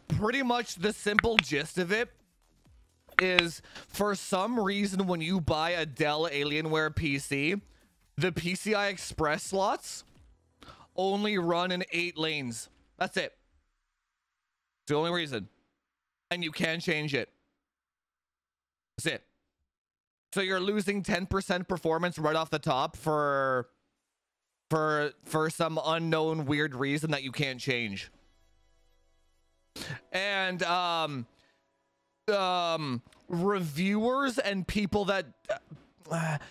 Pretty much the simple gist of it is, for some reason, when you buy a Dell Alienware PC, the PCI Express slots only run in 8 lanes. That's it. It's the only reason. And you can't change it. That's it. So you're losing 10% performance right off the top for some unknown weird reason that you can't change. And reviewers and people that like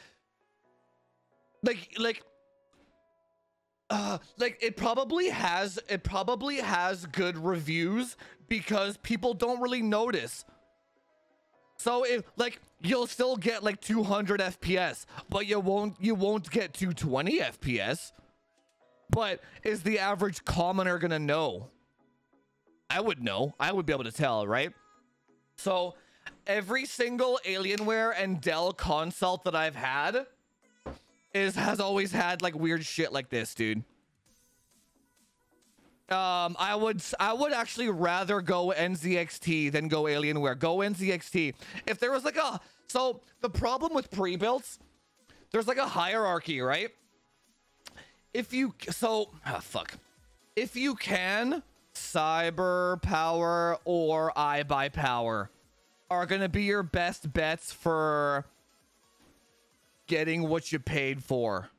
it probably has good reviews because people don't really notice. So if like you'll still get like 200 FPS, but you won't get 220 FPS. But is the average commoner gonna know? I would know. I would be able to tell, right? So every single Alienware and Dell consult that I've had has always had like weird shit like this, dude. I would actually rather go NZXT than go Alienware. Go NZXT. If there was like so the problem with pre-builts, there's like a hierarchy, right? If you can, Cyber Power or iBuy Power are gonna be your best bets for getting what you paid for.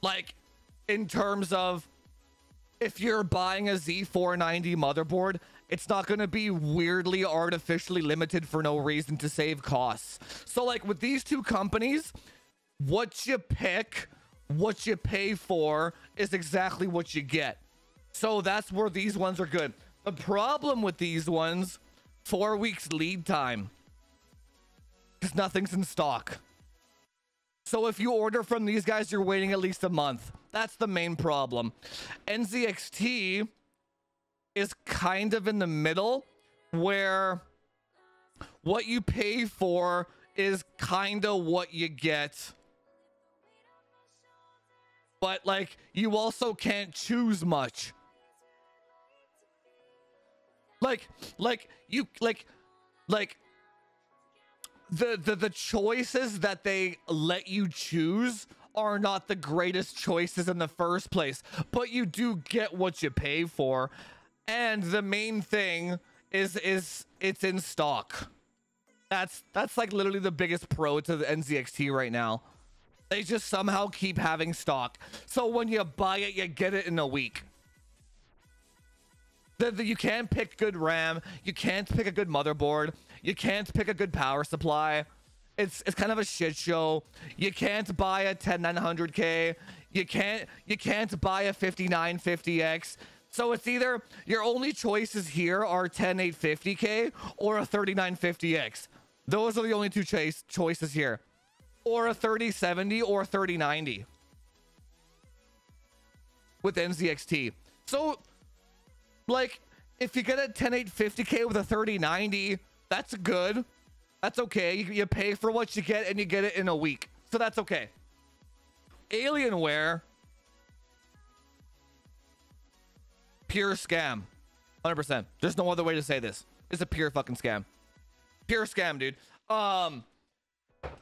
Like, in terms of, if you're buying a Z490 motherboard, it's not going to be weirdly artificially limited for no reason to save costs. So like with these two companies, what you pick, what you pay for is exactly what you get. So that's where these ones are good. The problem with these ones, 4 weeks lead time, because nothing's in stock. So if you order from these guys, you're waiting at least a month. That's the main problem. NZXT is kind of in the middle, where what you pay for is kind of what you get. But like, you also can't choose much. The choices that they let you choose are not the greatest choices in the first place, but you do get what you pay for. And the main thing is it's in stock. That's like literally the biggest pro to the NZXT right now. They just somehow keep having stock. So when you buy it, you get it in a week. You can't pick good RAM. You can't pick a good motherboard. You can't pick a good power supply. It's kind of a shit show. You can't buy a 10900K. You can't buy a 5950X. So it's either your only choices here are 10850K or a 3950X. Those are the only two choices here. Or a 3070 or 3090 with NZXT. So like, if you get a 10850K with a 3090, that's good. That's okay. You pay for what you get and you get it in a week. So that's okay. Alienware, pure scam. 100%. There's no other way to say this. It's a pure fucking scam. Pure scam, dude.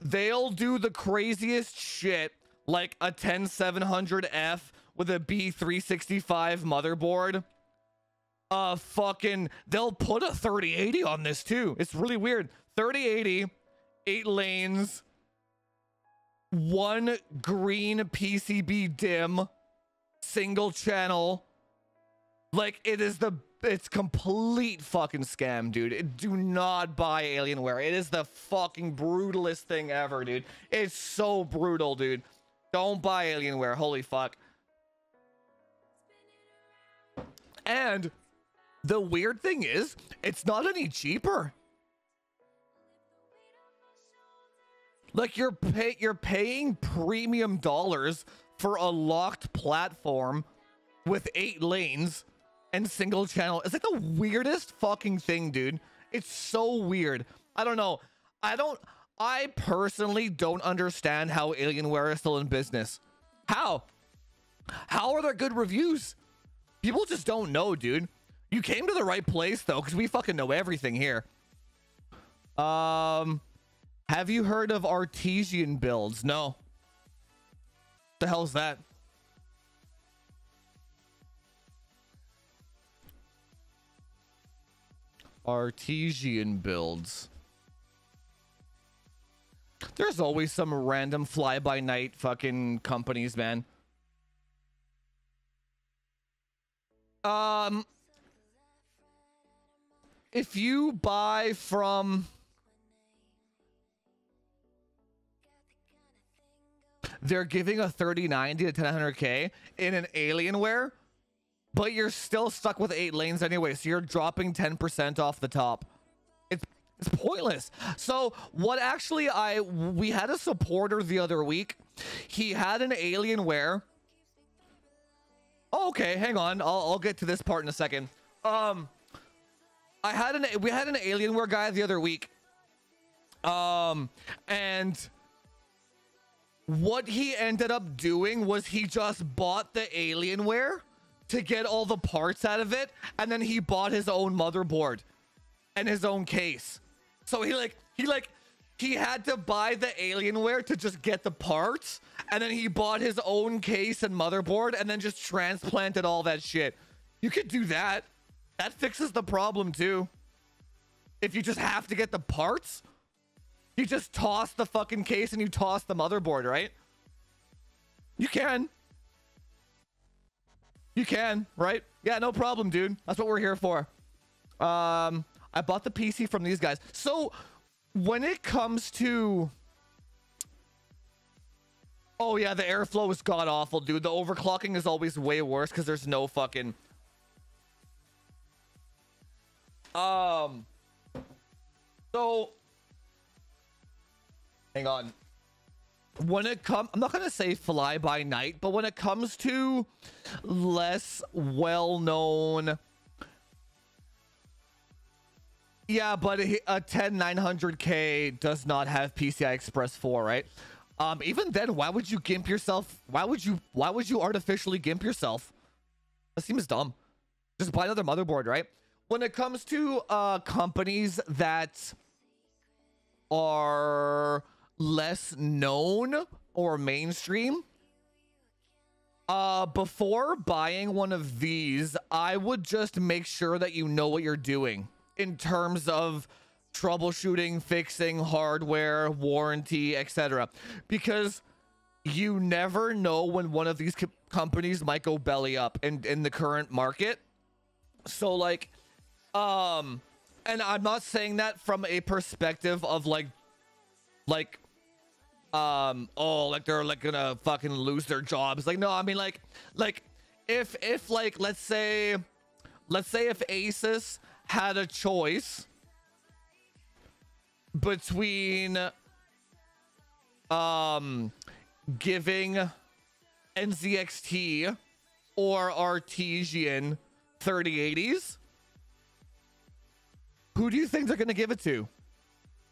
They'll do the craziest shit, like a 10700F with a B365 motherboard. They'll put a 3080 on this too. It's really weird. 3080, 8 lanes, 1 green PCB DIMM, single channel. Like, it's complete fucking scam, dude. Do not buy Alienware. It is the fucking brutalest thing ever, dude. It's so brutal, dude. Don't buy Alienware. Holy fuck. And the weird thing is, it's not any cheaper. Like, you're paying premium dollars for a locked platform with 8 lanes and single channel. It's like the weirdest fucking thing, dude. It's so weird. I don't know. I personally don't understand how Alienware is still in business. How are there good reviews? People just don't know, dude. You came to the right place though, because we fucking know everything here. Have you heard of artesian builds? No. What the hell's that? Artesian builds. There's always some random fly-by-night fucking companies, man. If you buy from... They're giving a 3090 to 1000K in an Alienware, but you're still stuck with 8 lanes anyway, so you're dropping 10% off the top. It's pointless. So what actually we had a supporter the other week. He had an Alienware. Oh, okay, hang on. I'll get to this part in a second. We had an Alienware guy the other week. And what he ended up doing was he just bought the Alienware to get all the parts out of it, and then he bought his own motherboard and his own case. So he had to buy the Alienware to just get the parts, and then he bought his own case and motherboard and then just transplanted all that shit. You could do that. That fixes the problem too. If you just have to get the parts, you just toss the fucking case and you toss the motherboard, right? You can. You can, right? Yeah, no problem, dude. That's what we're here for. I bought the PC from these guys. So when it comes to... Oh yeah, the airflow is god awful, dude. The overclocking is always way worse because there's no fucking... So... Hang on. When it comes... I'm not going to say fly by night, but when it comes to less well-known... Yeah, but a 10900K does not have PCI Express 4, right? Even then, why would you gimp yourself? Why would you artificially gimp yourself? That seems dumb. Just buy another motherboard, right? When it comes to companies that are less known or mainstream, before buying one of these, I would just make sure that you know what you're doing in terms of troubleshooting, fixing hardware, warranty, etc. Because you never know when one of these companies might go belly up in the current market. So like, and I'm not saying that from a perspective of like oh, like they're like gonna fucking lose their jobs. Like, no, I mean like if like let's say if Asus had a choice between giving NZXT or Artesian 3080s, who do you think they're going to give it to?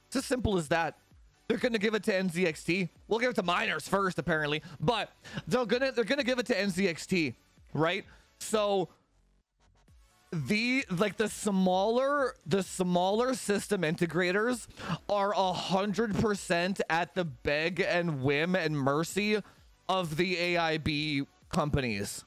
It's as simple as that. They're going to give it to NZXT. We'll give it to miners first, apparently, but they're going to give it to NZXT, right? So the smaller system integrators are 100% at the beg and whim and mercy of the AIB companies.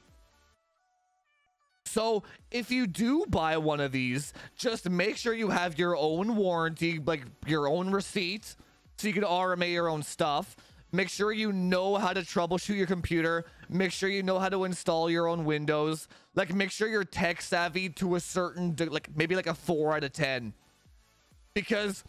So if you do buy one of these, just make sure you have your own warranty, like your own receipt, so you can RMA your own stuff. Make sure you know how to troubleshoot your computer. Make sure you know how to install your own Windows. Like, make sure you're tech savvy to a certain, like maybe like a 4 out of 10. Because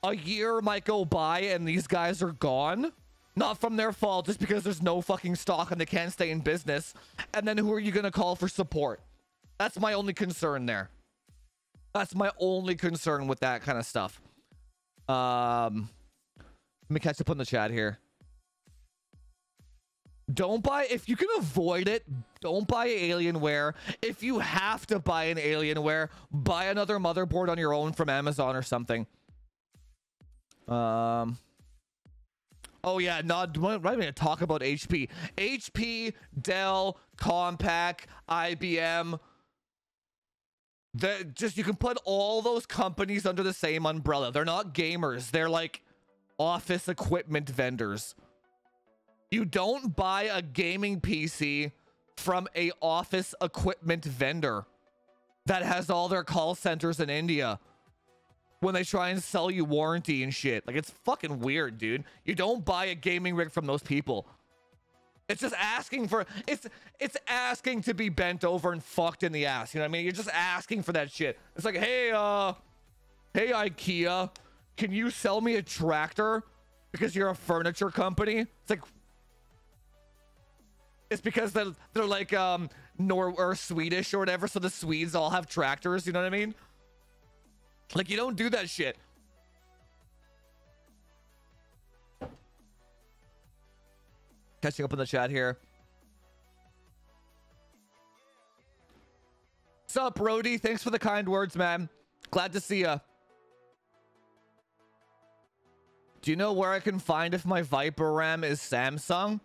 a year might go by and these guys are gone. Not from their fault, just because there's no fucking stock and they can't stay in business. And then who are you going to call for support? That's my only concern there. That's my only concern with that kind of stuff. Let me catch up on the chat here. Don't buy, if you can avoid it, don't buy Alienware. If you have to buy an Alienware, buy another motherboard on your own from Amazon or something. Oh yeah, not right. I'm gonna talk about HP, Dell, Compaq, IBM. Just you can put all those companies under the same umbrella. They're not gamers. They're like office equipment vendors. You don't buy a gaming PC from a office equipment vendor that has all their call centers in India when they try and sell you warranty and shit. Like, it's fucking weird, dude. You don't buy a gaming rig from those people. It's just asking for, it's asking to be bent over and fucked in the ass. You know what I mean? You're just asking for that shit. It's like, hey, hey, IKEA, can you sell me a tractor because you're a furniture company? It's like, it's because they're like or Swedish or whatever, so the Swedes all have tractors. You know what I mean? Like, you don't do that shit. Catching up in the chat here. Sup, Brody? Thanks for the kind words, man. Glad to see ya. Do you know where I can find if my Viper RAM is Samsung?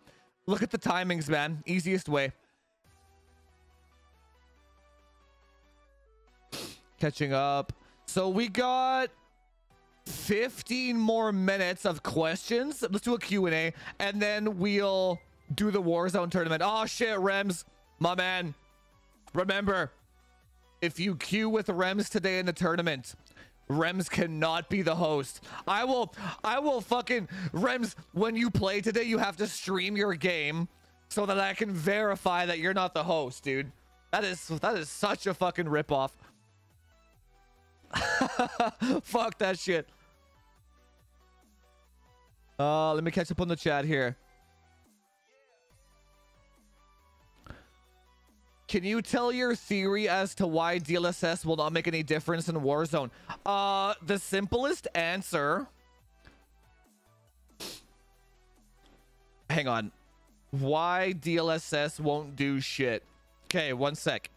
Look at the timings, man. Easiest way. Catching up. So we got 15 more minutes of questions. Let's do a Q&A, and then we'll do the Warzone tournament. Oh shit, Rems, my man. Remember, if you queue with Rems today in the tournament, Rems cannot be the host. I will fucking Rems, when you play today, you have to stream your game so that I can verify that you're not the host, dude. That is such a fucking ripoff. Fuck that shit. Let me catch up on the chat here. Can you tell your theory as to why DLSS will not make any difference in Warzone? The simplest answer. Hang on. Why DLSS won't do shit? Okay, one sec.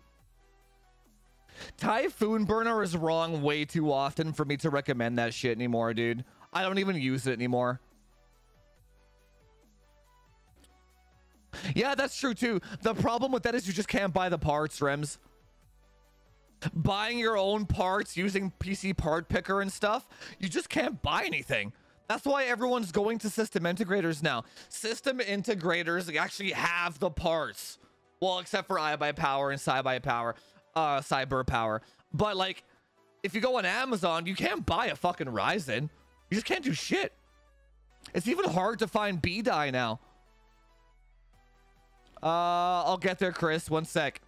Typhoon Burner is wrong way too often for me to recommend that shit anymore, dude. I don't even use it anymore. Yeah, that's true too. The problem with that is you just can't buy the parts, Rems. Buying your own parts using PC part picker and stuff, you just can't buy anything. That's why everyone's going to system integrators now. System integrators actually have the parts. Well, except for iBuyPower and Cyber Power. But like, if you go on Amazon, you can't buy a fucking Ryzen. You just can't do shit. It's even hard to find B-die now. I'll get there, Chris. One sec.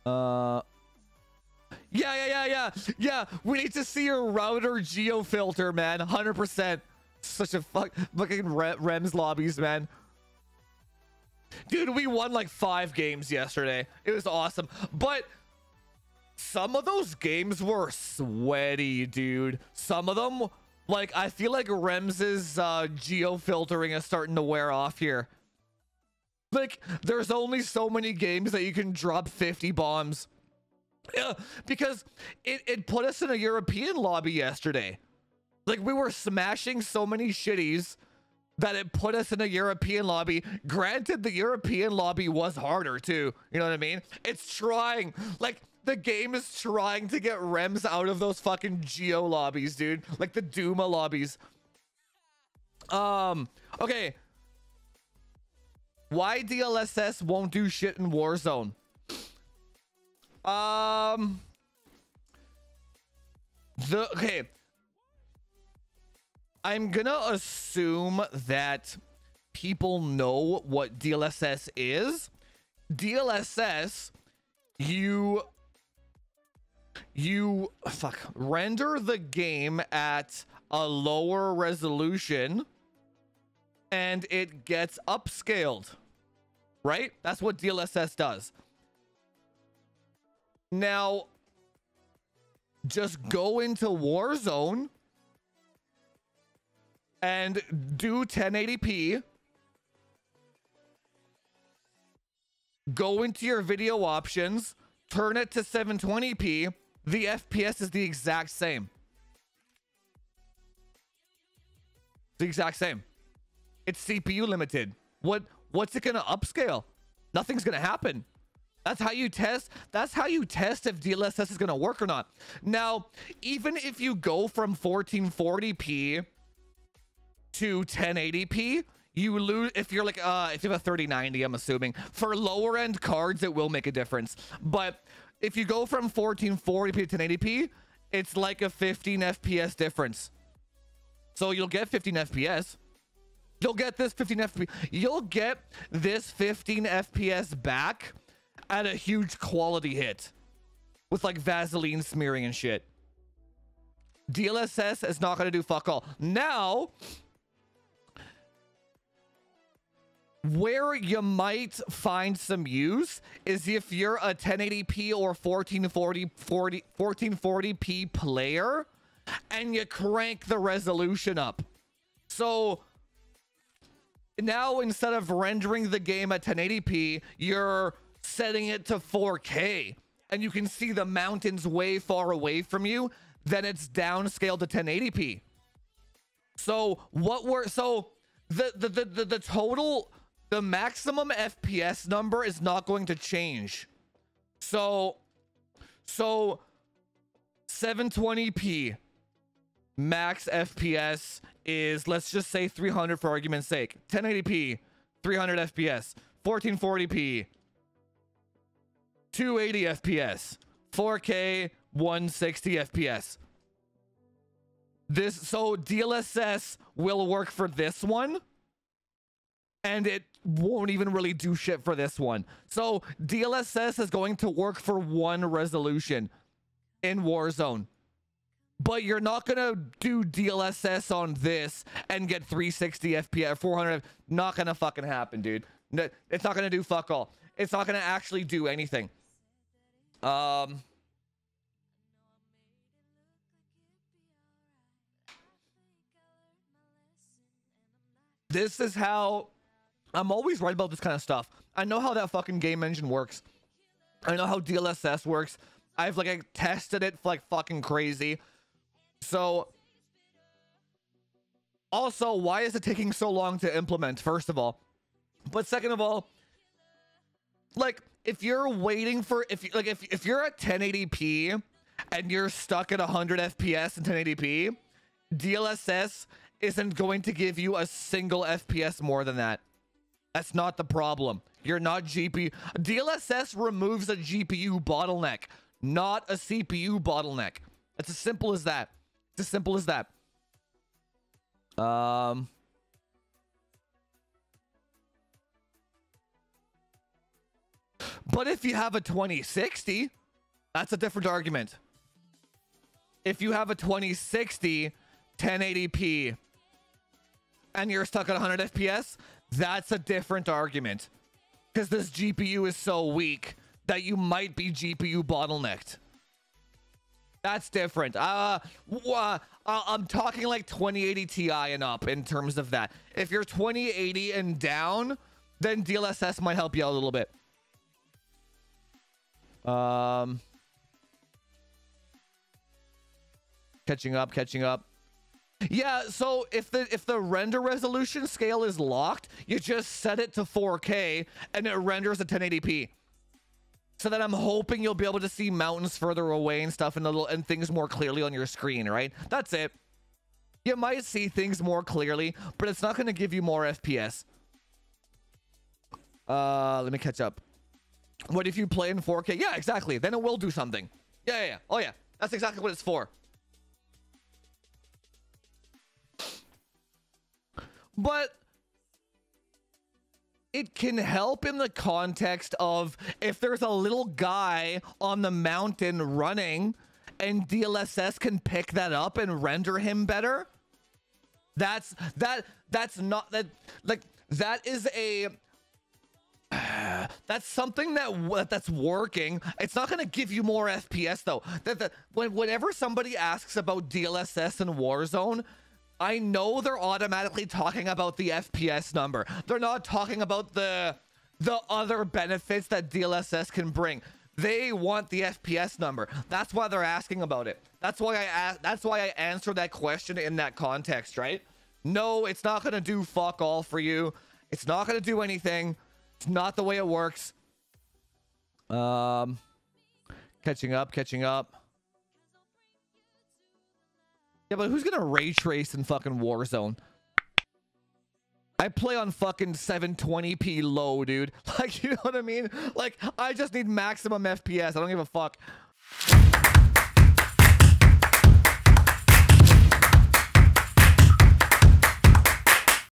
Yeah. We need to see your router geo filter, man. 100%. Such a fucking Rems lobbies, man. Dude, we won like 5 games yesterday. It was awesome. But some of those games were sweaty, dude. Some of them, like, I feel like Rems's geo filtering is starting to wear off here. Like, there's only so many games that you can drop 50 bombs. Yeah, because it put us in a European lobby yesterday. Like, we were smashing so many shitties that it put us in a European lobby. Granted, the European lobby was harder too. You know what I mean? It's trying. Like, the game is trying to get Rems out of those fucking geo lobbies, dude. Like the Duma lobbies. Okay. Why DLSS won't do shit in Warzone? Okay. I'm gonna assume that people know what DLSS is. DLSS, you render the game at a lower resolution and it gets upscaled, right? That's what DLSS does. Now, just go into Warzone and do 1080p. Go into your video options, turn it to 720p. The FPS is the exact same. The exact same. It's CPU limited. What's it gonna upscale? Nothing's gonna happen. That's how you test. That's how you test if DLSS is gonna work or not. Now, even if you go from 1440p to 1080p, you lose. If you're like if you have a 3090, I'm assuming for lower end cards it will make a difference. But if you go from 1440p to 1080p, it's like a 15 FPS difference. So you'll get 15 FPS. You'll get this 15 FPS. You'll get this 15 FPS back at a huge quality hit with like Vaseline smearing and shit. DLSS is not going to do fuck all. Now, where you might find some use is if you're a 1080p or 1440p player and you crank the resolution up. So now instead of rendering the game at 1080p, you're setting it to 4K and you can see the mountains way far away from you. Then it's downscaled to 1080p. So the maximum FPS number is not going to change. So 720p max FPS is, let's just say 300 for argument's sake. 1080p 300 FPS. 1440p 280 FPS. 4K 160 FPS. So DLSS will work for this one, and it won't even really do shit for this one. So DLSS is going to work for one resolution in Warzone, but you're not gonna do DLSS on this and get 360 FPS, 400. Not gonna fucking happen, dude. It's not gonna do fuck all. It's not gonna actually do anything. This is how I'm always right about this kind of stuff. I know how that fucking game engine works. I know how DLSS works. I've like tested it like fucking crazy. So also, why is it taking so long to implement, first of all? But second of all, like if you're waiting for, if you're at 1080p and you're stuck at 100 FPS and 1080p, DLSS isn't going to give you a single FPS more than that. That's not the problem. You're not GPU. DLSS removes a GPU bottleneck, not a CPU bottleneck. It's as simple as that. It's as simple as that. But if you have a 2060, that's a different argument. If you have a 2060 1080p and you're stuck at 100 FPS, that's a different argument, because this GPU is so weak that you might be GPU bottlenecked. That's different. I'm talking like 2080 Ti and up in terms of that. If you're 2080 and down, then DLSS might help you out a little bit. Catching up. Yeah, so if the render resolution scale is locked, you just set it to 4K and it renders at 1080p. So then I'm hoping you'll be able to see mountains further away and stuff and things more clearly on your screen, right? That's it. You might see things more clearly, but it's not going to give you more FPS. Let me catch up. What if you play in 4K? Yeah, exactly. Then it will do something. Yeah. Oh yeah, that's exactly what it's for. But it can help in the context of if there's a little guy on the mountain running and DLSS can pick that up and render him better. That's something that's working. It's not going to give you more FPS though. Whenever somebody asks about DLSS in Warzone, I know they're automatically talking about the FPS number. They're not talking about the other benefits that DLSS can bring. They want the FPS number. That's why they're asking about it. That's why I answered that question in that context, right? No, it's not going to do fuck all for you. It's not going to do anything. It's not the way it works. Catching up. Yeah, but who's gonna ray trace in fucking Warzone? I play on fucking 720p low, dude. Like, you know what I mean? Like, I just need maximum FPS. I don't give a fuck.